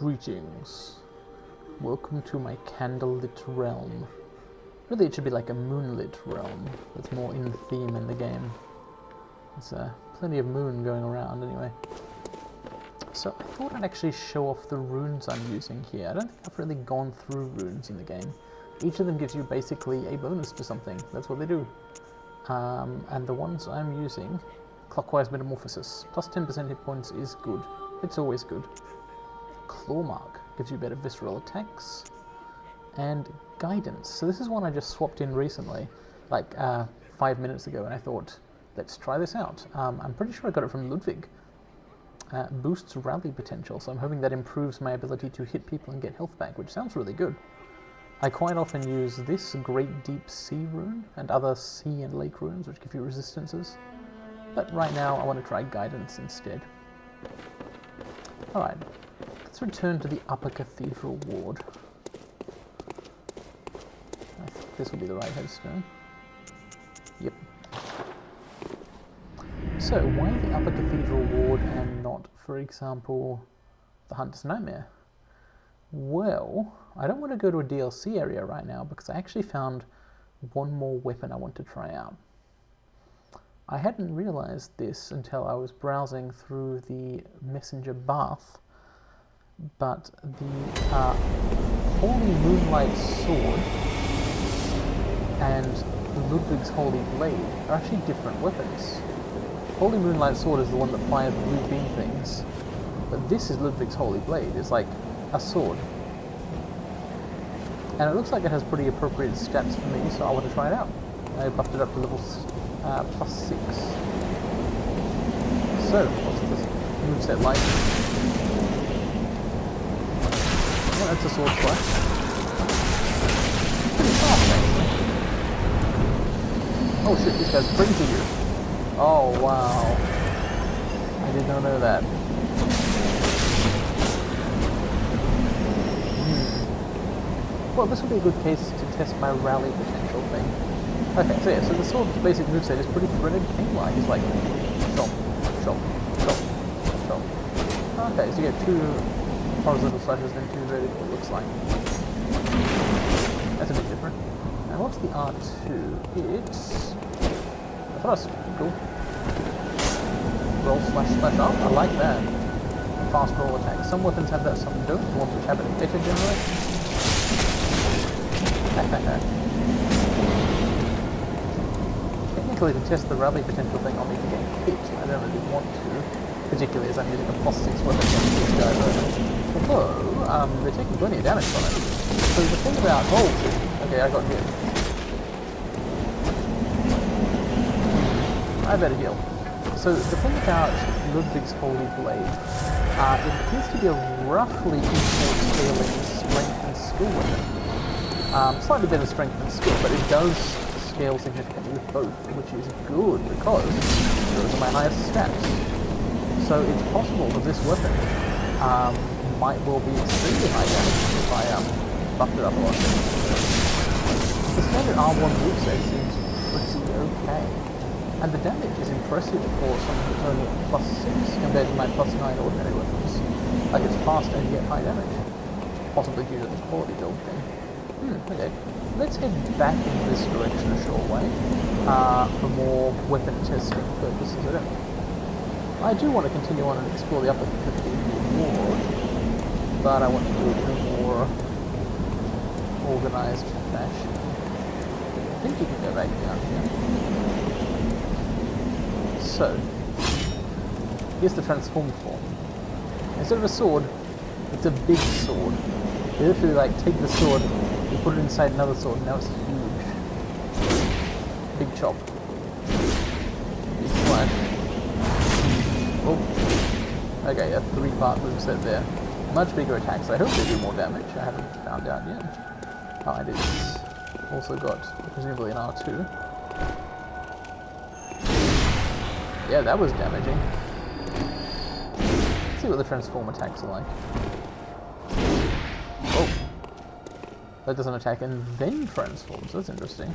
Greetings. Welcome to my candlelit realm. Really, it should be like a moonlit realm. That's more in theme in the game. There's plenty of moon going around anyway. So I thought I'd actually show off the runes I'm using here. I don't think I've really gone through runes in the game. Each of them gives you basically a bonus to something. That's what they do. And the ones I'm using, Clockwise Metamorphosis, plus 10% hit points is good. It's always good. Claw Mark gives you better visceral attacks. And Guidance. So this is one I just swapped in recently, like 5 minutes ago, and I thought, let's try this out. I'm pretty sure I got it from Ludwig. Boosts rally potential, so I'm hoping that improves my ability to hit people and get health back, which sounds really good. I quite often use this Great Deep Sea rune and other sea and lake runes which give you resistances. But right now I want to try Guidance instead. Alright, let's return to the Upper Cathedral Ward. I think this will be the right headstone. Yep. So, why the Upper Cathedral Ward and not, for example, the Hunter's Nightmare? Well, I don't want to go to a DLC area right now because I actually found one more weapon I want to try out. I hadn't realized this until I was browsing through the Messenger Bath, but the Holy Moonlight Sword and Ludwig's Holy Blade are actually different weapons. Holy Moonlight Sword is the one that fires blue beam things, but this is Ludwig's Holy Blade. It's like a sword. And it looks like it has pretty appropriate stats for me, so I want to try it out. I buffed it up to level plus 6. So, what's this moveset like? Well, it's a sword slash. Pretty fast, actually. Oh shit, this guy's pretty to you. Oh wow. I did not know that. Well, this would be a good case to test my rally potential thing. Okay, so yeah, so the sword's basic moveset is pretty threaded paint-like. It's like chop, chop, chop, chop. Okay, so you get 2 horizontal slashes and 2 vertical, it looks like. That's a bit different. Now what's the R2? It's a thrust. Cool. Roll slash slash up. I like that. Fast roll attack. Some weapons have that, some don't. The ones which have it better generally. Technically, to test the rally potential thing, I'll need to get hit. I don't really want to, particularly as I'm using a plus 6 weapon against these guys. Although, they're taking plenty of damage from it. So the thing about... Oh, okay, I got hit. I better heal. So the thing about Ludwig's Holy Blade, it appears to be a roughly equal scaling strength and skill weapon. Slightly better strength and skill, but it does scale significantly with both, which is good because those are my highest stats. So it's possible that this weapon might well be extremely high damage if I buffed it up a lot. The standard R1 moveset seems pretty okay. And the damage is impressive for something that's only plus 6 compared to my plus 9 ordinary weapons. Like it's fast and yet high damage. Possibly due to the quality build thing. Okay. Let's head back in this direction a short way for more weapon testing purposes. I do want to continue on and explore the Upper Cathedral Ward, but I want to do it in a more organised fashion. I think you can go back down here. So, here's the transformed form. Instead of a sword, it's a big sword. You literally like take the sword, you put it inside another sword, and now it's huge. Big chop. Big slash. Oh. Okay, a 3-part moveset there. Much bigger attacks. I hope they do more damage. I haven't found out yet. Oh, it is also got presumably an R2. Yeah, that was damaging. Let's see what the transform attacks are like. Oh. That doesn't attack and then transforms. That's interesting.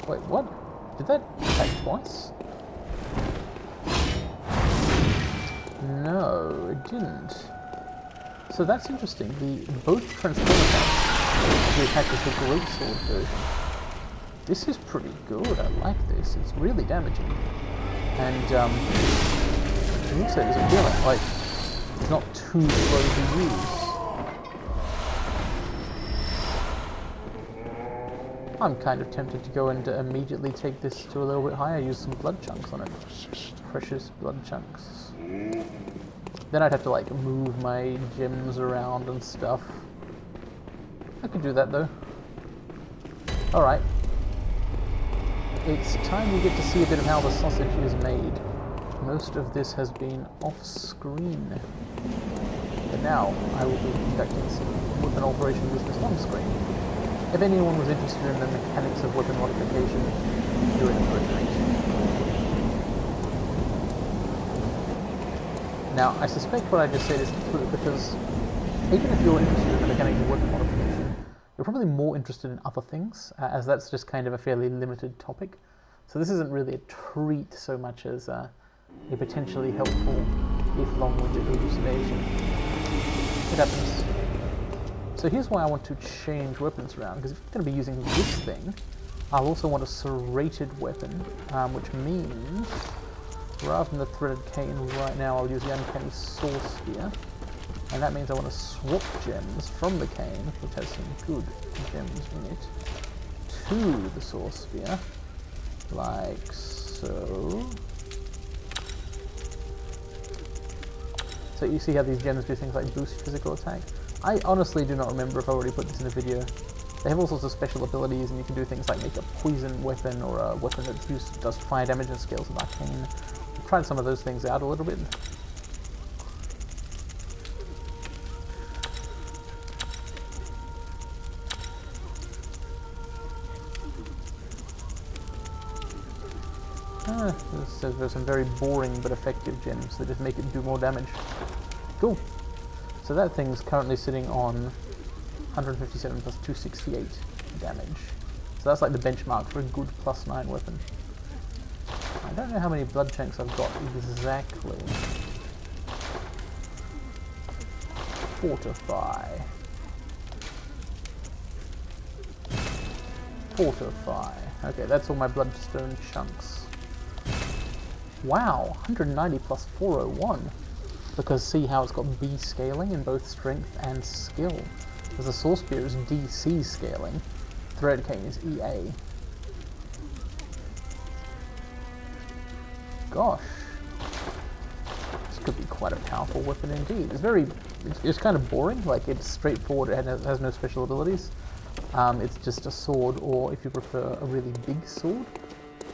Wait, what? Did that attack twice? No, didn't. So that's interesting. Both transform attacks, the attack with the greatsword version. This is pretty good. I like this. It's really damaging. And the moveset doesn't feel like it's not too slow to use. I'm kind of tempted to go and immediately take this to a little bit higher, use some blood chunks on it. Precious blood chunks. Then I'd have to like move my gems around and stuff. I could do that though. Alright. It's time we get to see a bit of how the sausage is made. Most of this has been off screen. But now I will be conducting some weapon alteration with this on screen. If anyone was interested in the mechanics of weapon modification, you're in for a treat. Now, I suspect what I just said is true because even if you're interested in the mechanics of weapon modification, you're probably more interested in other things, as that's just kind of a fairly limited topic. So this isn't really a treat so much as a potentially helpful, if long-winded elucidation. It happens. So here's why I want to change weapons around, because if I'm going to be using this thing, I'll also want a serrated weapon, which means, rather than the threaded cane right now, I'll use the uncanny saw spear, and that means I want to swap gems from the cane, which has some good gems in it, to the saw spear, like so. So you see how these gems do things like boost physical attack? I honestly do not remember if I already put this in a video. They have all sorts of special abilities, and you can do things like make a poison weapon or a weapon that does fire damage and scales with arcane. I've tried some of those things out a little bit. This says there's some very boring but effective gems that just make it do more damage. Cool. So that thing's currently sitting on 157 plus 268 damage. So that's like the benchmark for a good +9 weapon. I don't know how many blood chunks I've got exactly. Fortify. Fortify. Okay, that's all my bloodstone chunks. Wow, 190 plus 401. Because see how it's got B scaling in both strength and skill. As the saw spear is DC scaling, thread cane is EA. Gosh, this could be quite a powerful weapon indeed. It's kind of boring. Like it's straightforward. It has no special abilities. It's just a sword, or if you prefer, a really big sword.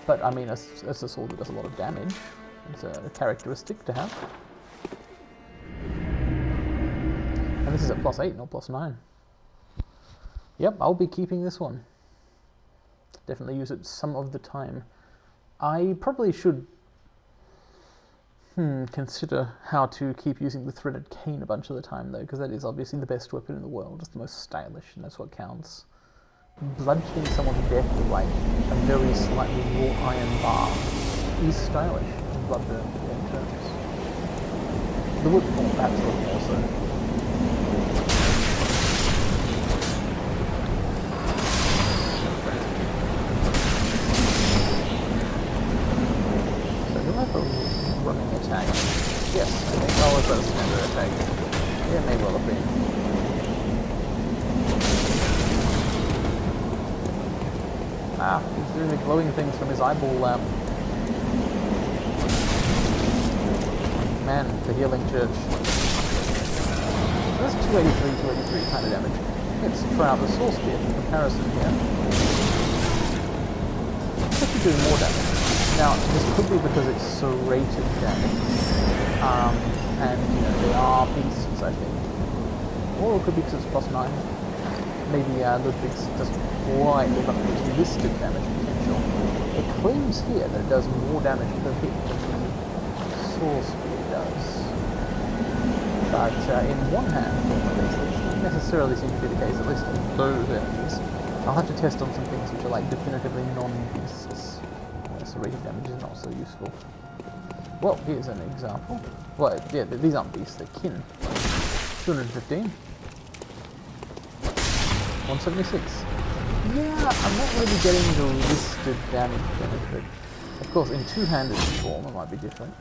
But I mean, it's a sword that does a lot of damage. It's a characteristic to have. And this is at +8, not +9. Yep, I'll be keeping this one. Definitely use it some of the time. I probably should consider how to keep using the threaded cane a bunch of the time though, because that is obviously the best weapon in the world. It's the most stylish, and that's what counts. Bludgeoning someone to death with like a very slightly wrought iron bar is stylish in Bloodborne terms. The Bloodborne perhaps a little more so. Running attack. Yes, I think that was a standard attack. Yeah, may well have been. Ah, he's doing the glowing things from his eyeball lamp. Man, the healing church. That's 283 kind of damage. Let's try out the saw spear for comparison here. It's actually doing more damage. Now, this could be because it's serrated damage, and you know, they are beasts, I think. Or it could be because it's +9. Maybe Ludwig's doesn't quite live up to its listed damage potential. It claims here that it does more damage per hit than the saw spear does. But in one hand, at least, it doesn't necessarily seem to be the case, at least in those enemies. I'll have to test on some things which are like definitively non-beasts. Serrated damage is not so useful. Well, here's an example. Well, yeah, these aren't beasts, they're kin. 215. 176. Yeah, I'm not really getting the listed damage benefit. Of course, in two-handed form, it might be different.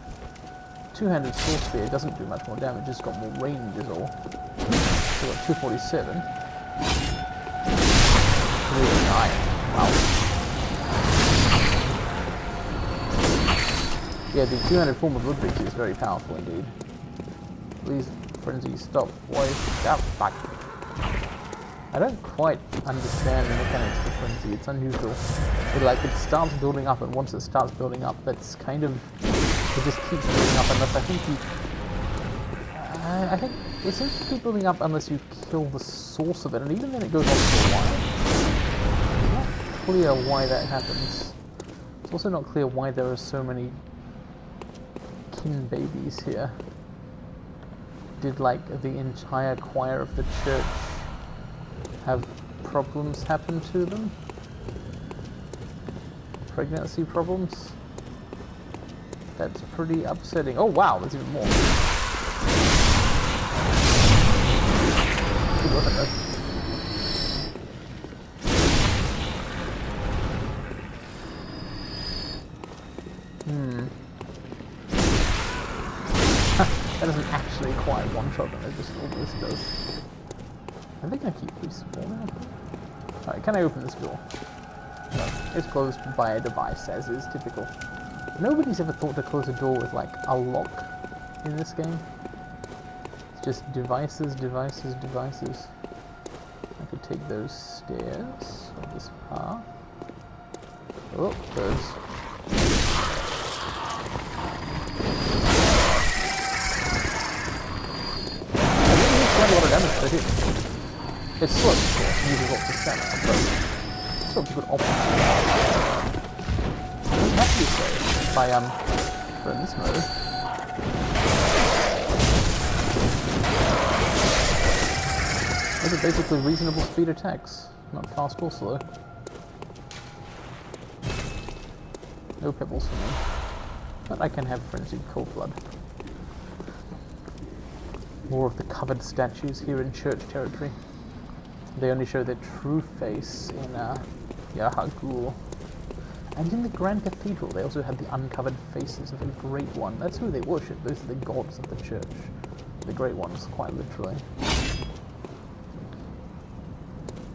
Two-handed sword spear doesn't do much more damage, it's got more range is all. So we've got 247. 309. Wow. Yeah, the two-handed form of Bloodborne is very powerful indeed. Please, frenzy, stop. Why? Ah, fuck. I don't quite understand the mechanics of frenzy. It's unusual. It starts building up, and once it starts building up, that's kind of... It just keeps building up unless I think you... I think it seems to keep building up unless you kill the source of it, and even then it goes on for a while. It's not clear why that happens. It's also not clear why there are so many kin babies here. Did, like, the entire choir of the church have problems happen to them? Pregnancy problems? That's pretty upsetting. Oh wow, there's even more. Good weapon though. That doesn't actually quite one-shot them, it just almost does. I think I keep respawning. Alright, can I open this door? No, it's closed by a device, as is typical. Nobody's ever thought to close a door with, like, a lock in this game. It's just devices, devices, devices. I could take those stairs, or this path. Oh, those. Quite a lot of damage to hit. It's slow, of course, uses lots of stamina, but it's still a good option. I don't have to be safe if I run this mode. Those are basically reasonable speed attacks, not fast or slow. No pebbles for me, but I can have frenzied cold blood. More of the covered statues here in church territory. They only show their true face in Yahagul. And in the Grand Cathedral they also had the uncovered faces of a Great One. That's who they worship, those are the gods of the church. The Great Ones, quite literally.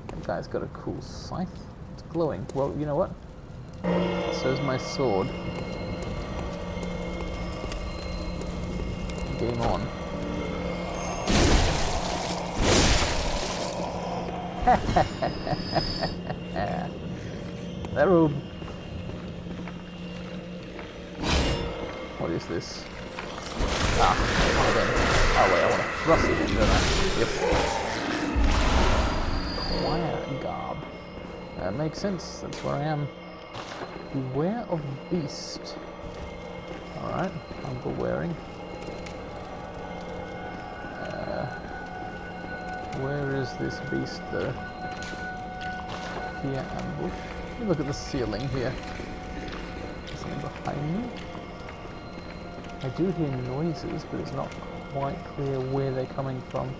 That guy's got a cool scythe. It's glowing. Well, you know what? So's my sword. Game on. That robe. What is this? Ah, oh wait, I want to thrust it in, don't I? Yep. Choir garb. That makes sense, that's where I am. Beware of beast. Alright, I'm wearing. Where is this beast though? Fear ambush. Let me look at the ceiling here. Is something behind me? I do hear noises, but it's not quite clear where they're coming from.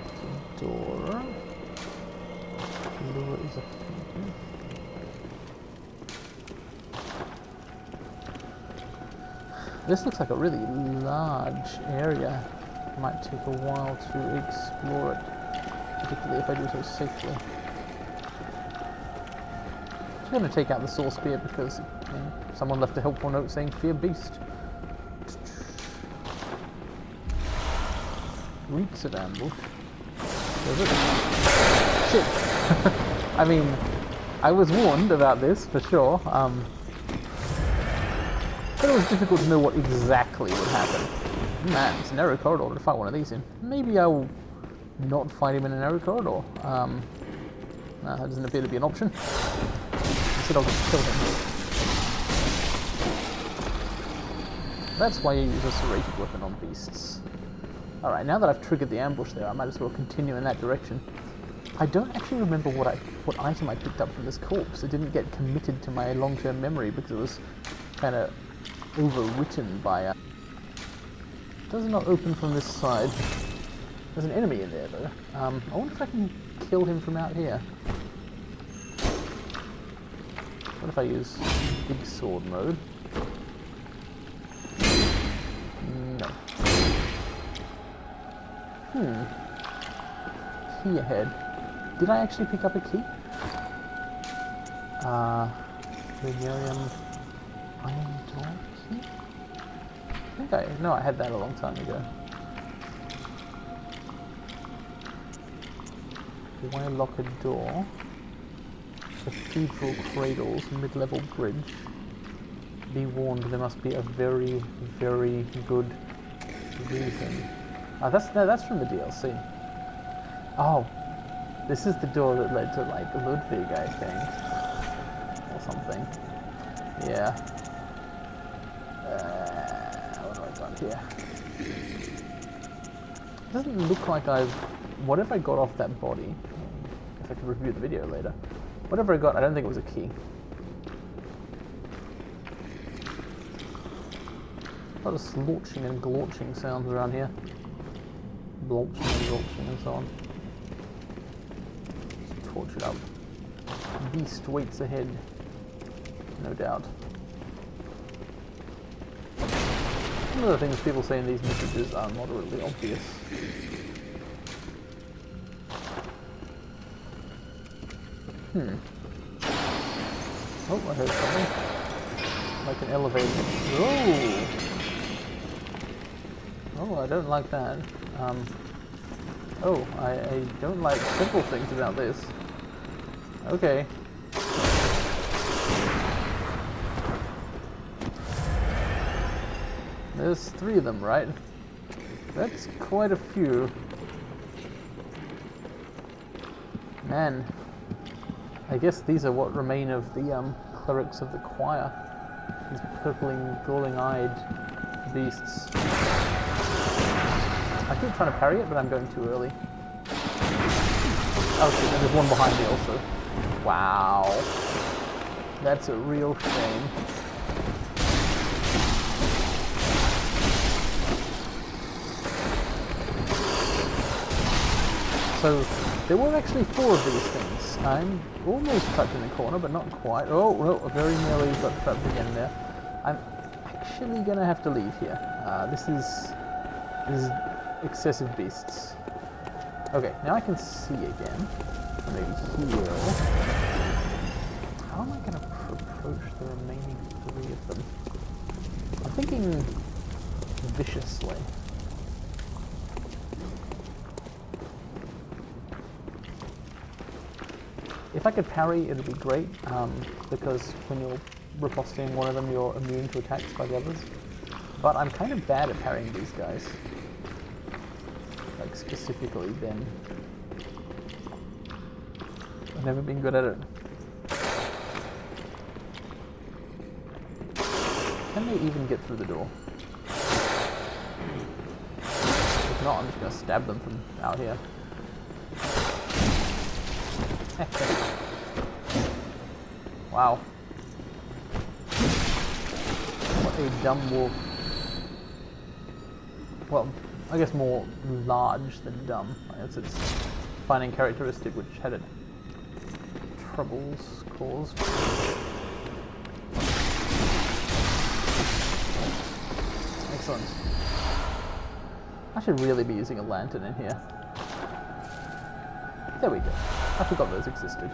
There's a door. The door is a phantom. This looks like a really large area. It might take a while to explore it, particularly if I do so safely. I'm just going to take out the soul spear because someone left a helpful note saying fear beast. Reeks of ambush. Shit. I mean, I was warned about this for sure. But it was difficult to know what exactly would happen. Man, it's a narrow corridor to fight one of these in. Maybe I'll not fight him in a narrow corridor. No, that doesn't appear to be an option. Instead I'll just kill him. That's why you use a serrated weapon on beasts. Alright, now that I've triggered the ambush there, I might as well continue in that direction. I don't actually remember what item I picked up from this corpse. It didn't get committed to my long-term memory because it was kind of overwritten by does not open from this side. There's an enemy in there though. I wonder if I can kill him from out here. What if I use big sword mode? No. Key ahead. Did I actually pick up a key? Lumerium iron door key? I think I had that a long time ago. Why lock a door? Cathedral cradles, mid-level bridge. Be warned, there must be a very, very good reason. That's from the DLC. Oh, this is the door that led to like Ludwig, I think, or something. Yeah. What have I got here? It doesn't look like I've. Whatever I got off that body. If I could review the video later. Whatever I got, I don't think it was a key. A lot of slorching and glorching sounds around here. Blorching and glorching and so on. Just torch it up. Beast waits ahead. No doubt. Some of the things people say in these messages are moderately obvious. Oh, I heard something. Like an elevator. Oh! Oh, I don't like that. Oh, I don't like simple things about this. Okay. There's 3 of them, right? That's quite a few. Man. I guess these are what remain of the clerics of the choir. These purpling, galling-eyed beasts. I keep trying to parry it, but I'm going too early. Oh shit, there's one behind me also. Wow. That's a real shame. So, there were actually 4 of these things. I'm almost trapped in the corner, but not quite. Oh, no, very nearly got trapped again there. I'm actually going to have to leave here. This is excessive beasts. Okay, now I can see again. Maybe here. How am I going to approach the remaining 3 of them? I'm thinking viciously. If I could parry, it would be great, because when you're riposting one of them, you're immune to attacks by the others. But I'm kind of bad at parrying these guys. Like, specifically them. I've never been good at it. Can they even get through the door? If not, I'm just going to stab them from out here. Wow. What a dumb wolf. Well, I guess more large than dumb. That's its defining characteristic, which had it troubles caused. Excellent. I should really be using a lantern in here. There we go. I forgot those existed.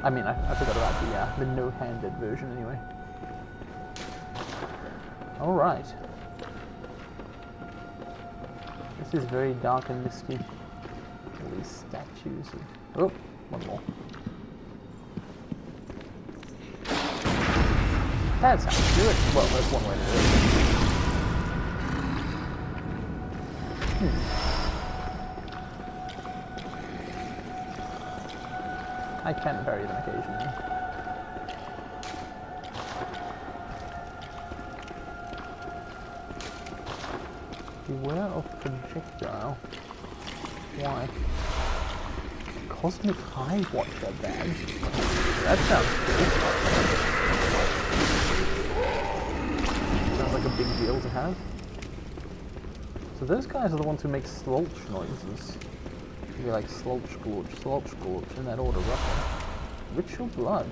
I mean, I forgot about the no-handed version anyway. Alright. This is very dark and misty. All these statues. Oh, one more. That's how to do it. Well, that's one way to do it. I can parry them occasionally. Beware of projectile. Why? Cosmic Hive Watcher badge. That sounds cool. like a big deal to have. So those guys are the ones who make slolch noises. Maybe like slolch, glorch, in that order, roughly. Ritual blood.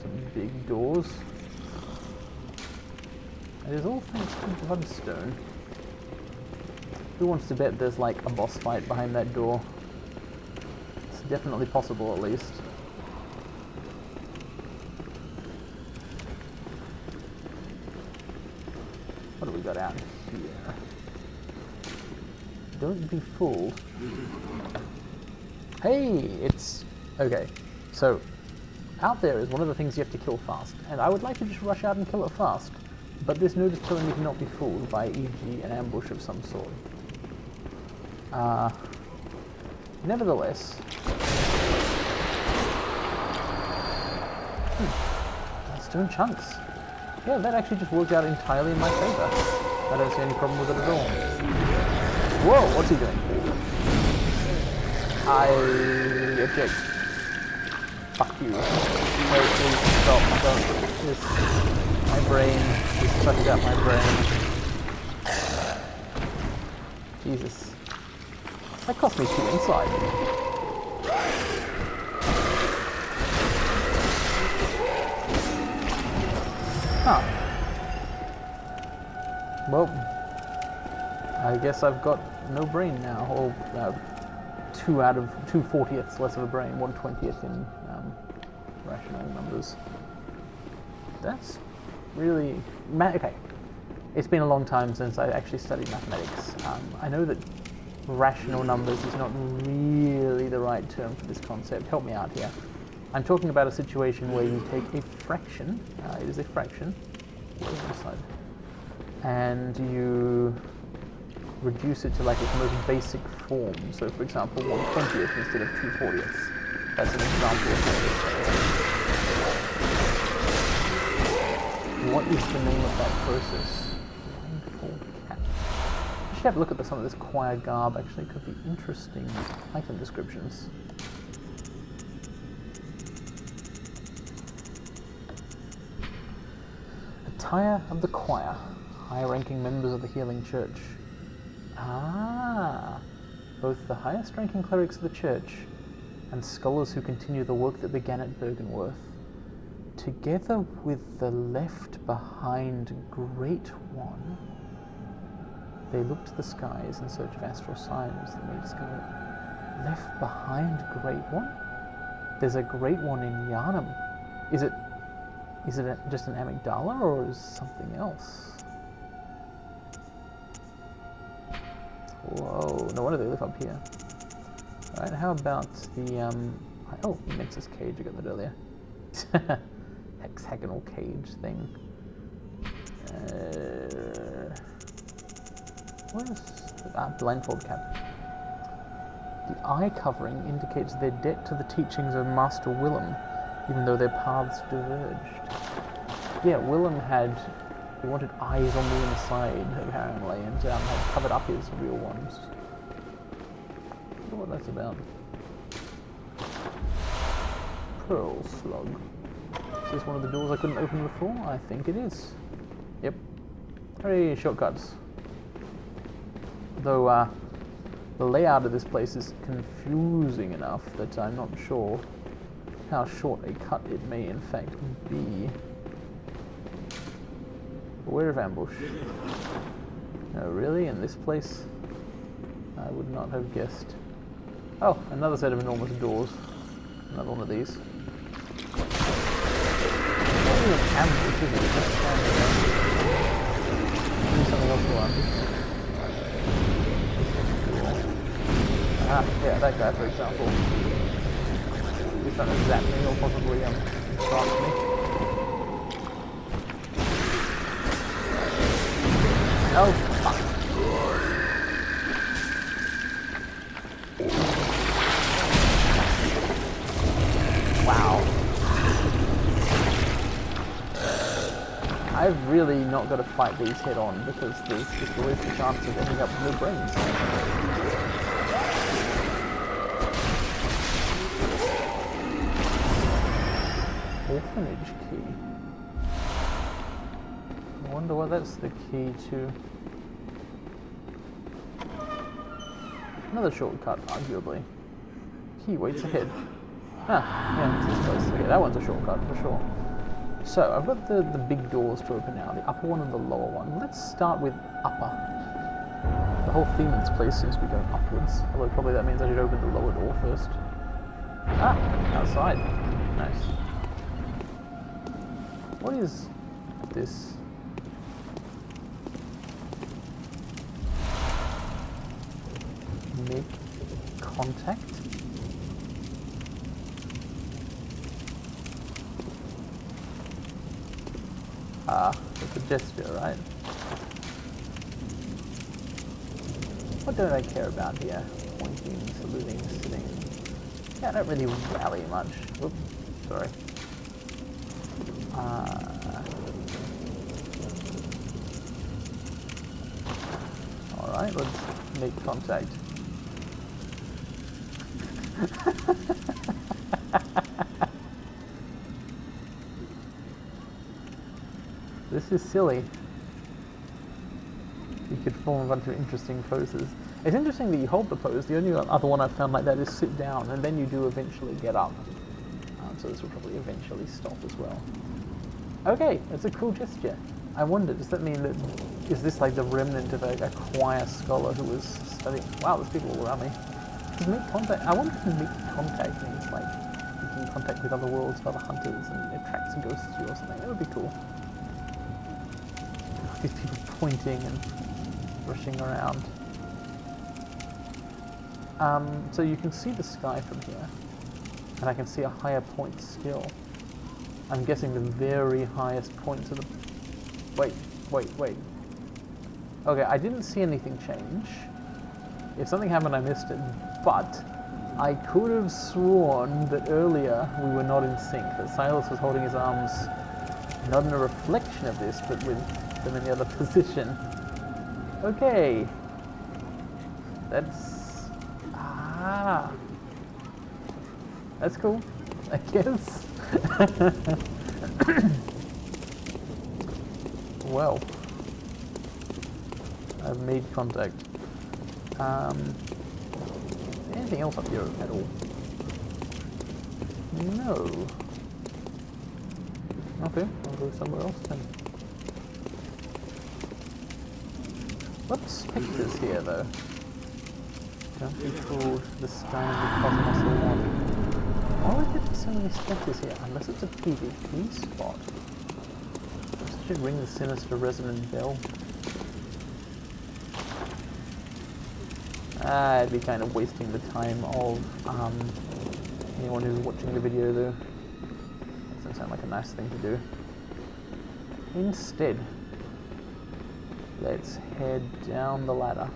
Some big doors. It is all thanks to Bloodstone. Who wants to bet there's like a boss fight behind that door? It's definitely possible, at least. What do we got out here? Don't be fooled. Hey, it's... Okay, so out there is one of the things you have to kill fast, and I would like to just rush out and kill it fast, but this note is telling me to not be fooled by, e.g., an ambush of some sort. Nevertheless... Stone chunks. Yeah, that actually just worked out entirely in my favor. I don't see any problem with it at all. Whoa, what's he doing? I object. Fuck you. No, please stop. Don't. This, my brain. Just sucked out my brain. Jesus. That cost me 2 inside. Huh. Well, I guess I've got no brain now, or 2 out of 2 40ths less of a brain, 1/20th in rational numbers. That's really... Okay, it's been a long time since I actually studied mathematics. I know that rational numbers is not really the right term for this concept. Help me out here. I'm talking about a situation where you take a fraction, it is a fraction, and you reduce it to like its most basic form. So for example, 1/20th instead of 2/40ths. That's an example of what is the name of that process? Blindfold cat. I should have a look at some of this choir garb, actually. It could be interesting item descriptions. Attire of the choir. High-ranking members of the Healing Church. Ah, both the highest-ranking clerics of the church and scholars who continue the work that began at Bergenworth, together with the left-behind Great One, they look to the skies in search of astral signs that may discover it. Left behind Great One? There's a Great One in Yharnam. Is it just an amygdala, or is something else? Whoa, no wonder they live up here. Alright, how about the, oh, Nexus cage, I got that earlier. Hexagonal cage thing. What is... blindfold cap. The eye covering indicates their debt to the teachings of Master Willem, even though their paths diverged. Yeah, Willem he wanted eyes on the inside, apparently, and had covered up his real ones. I wonder what that's about. Pearl slug. Is this one of the doors I couldn't open before? I think it is. Yep. Hooray, shortcuts. Though, the layout of this place is confusing enough that I'm not sure how short a cut it may in fact be. Beware of ambush. No, really? In this place? I would not have guessed. Oh, another set of enormous doors. Another one of these. It's not really an ambush, is it? It's just standing there. Maybe something else will ambush. Ah, yeah, that guy, for example. He's trying to zap me or possibly entrance me. Oh, fuck. Wow. I've really not got to fight these head on because there's just always the chance of ending up with no brains. Orphanage key. wonder what that's the key to. Another shortcut, arguably. Key waits ahead. Ah, yeah, it's this place. Okay, that one's a shortcut for sure. So, I've got the big doors to open now, the upper one and the lower one. Let's start with upper. The whole theme of this place seems to be going upwards, although probably that means I should open the lower door first. Ah, outside. Nice. What is this? Make contact? Ah, it's a gesture, right? What don't I care about here? Pointing, saluting, sitting. Yeah, I don't really rally much. Oops, sorry. Alright, let's make contact. This is silly. You could form a bunch of interesting poses. It's interesting that you hold the pose. The only other one I've found like that is sit down, and then you do eventually get up. So this will probably eventually stop as well. Okay, that's a cool gesture. I wonder, does that mean that, is this like the remnant of a choir scholar who was studying? Wow, there's people all around me. Does make contact, I wonder if make contact means like making contact with other worlds, other hunters, and it attracts ghosts to you or something. That would be cool. These people pointing and rushing around. So you can see the sky from here, and I can see a higher point still. I'm guessing the very highest point to the... Wait. Okay, I didn't see anything change. If something happened, I missed it, but I could have sworn that earlier we were not in sync, that Silas was holding his arms not in a reflection of this, but with them in the other position. Okay. That's cool, I guess. Well, I've made contact. Anything else up here at all? No. Okay, I'll go somewhere else then. What spectres here though? Don't be fooled, the sky and the cosmos are one. Why would there be so many spectres here? Unless it's a PvP spot. I should ring the sinister resonant bell. I'd be kind of wasting the time of anyone who's watching the video though. Doesn't sound like a nice thing to do. Instead, let's head down the ladder.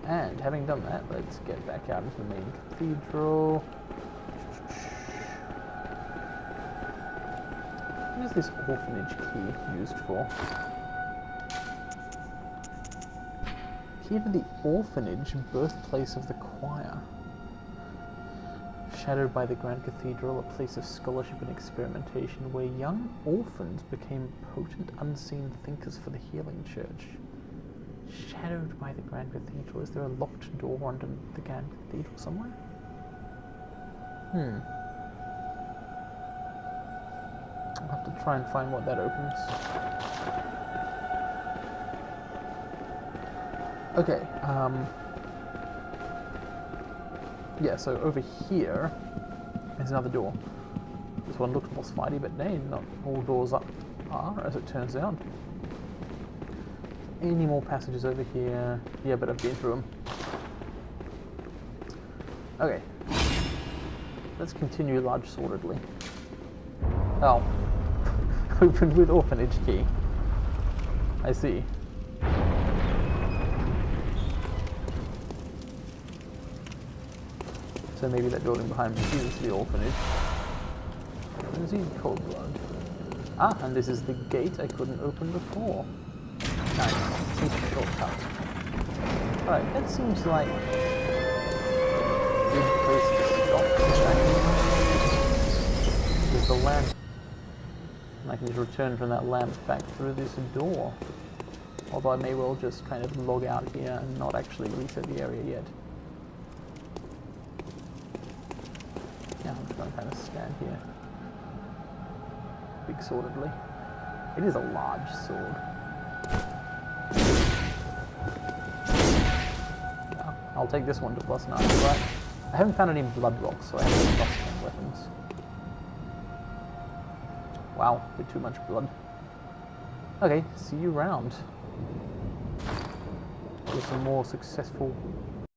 And having done that, let's get back out into the main cathedral. What is this orphanage key used for? Key to the orphanage, birthplace of the choir. Shadowed by the Grand Cathedral, a place of scholarship and experimentation where young orphans became potent, unseen thinkers for the healing church. Shadowed by the Grand Cathedral. Is there a locked door under the Grand Cathedral somewhere? I'll have to try and find what that opens. Okay, yeah, so over here is another door. This one looked boss fighty, but nay, not all doors are, as it turns out. Any more passages over here? Yeah, but I've been through them. Okay. Let's continue large-swordedly. Oh. Opened with orphanage key. I see. So maybe that building behind me is the orphanage. Frenzied cold blood. Ah, and this is the gate I couldn't open before. Nice. It's a shortcut. Alright, that seems like a good place to stop. Does of the lamp. And I can just return from that lamp back through this door. Although I may well just kind of log out here and not actually reset the area yet. Yeah, I'm just going to kind of stand here. Big-swordedly. It is a large sword. Yeah, I'll take this one to +9, right? I haven't found any blood rocks, so I have no +10 weapons. Wow, a bit too much blood. Okay, see you round. For some more successful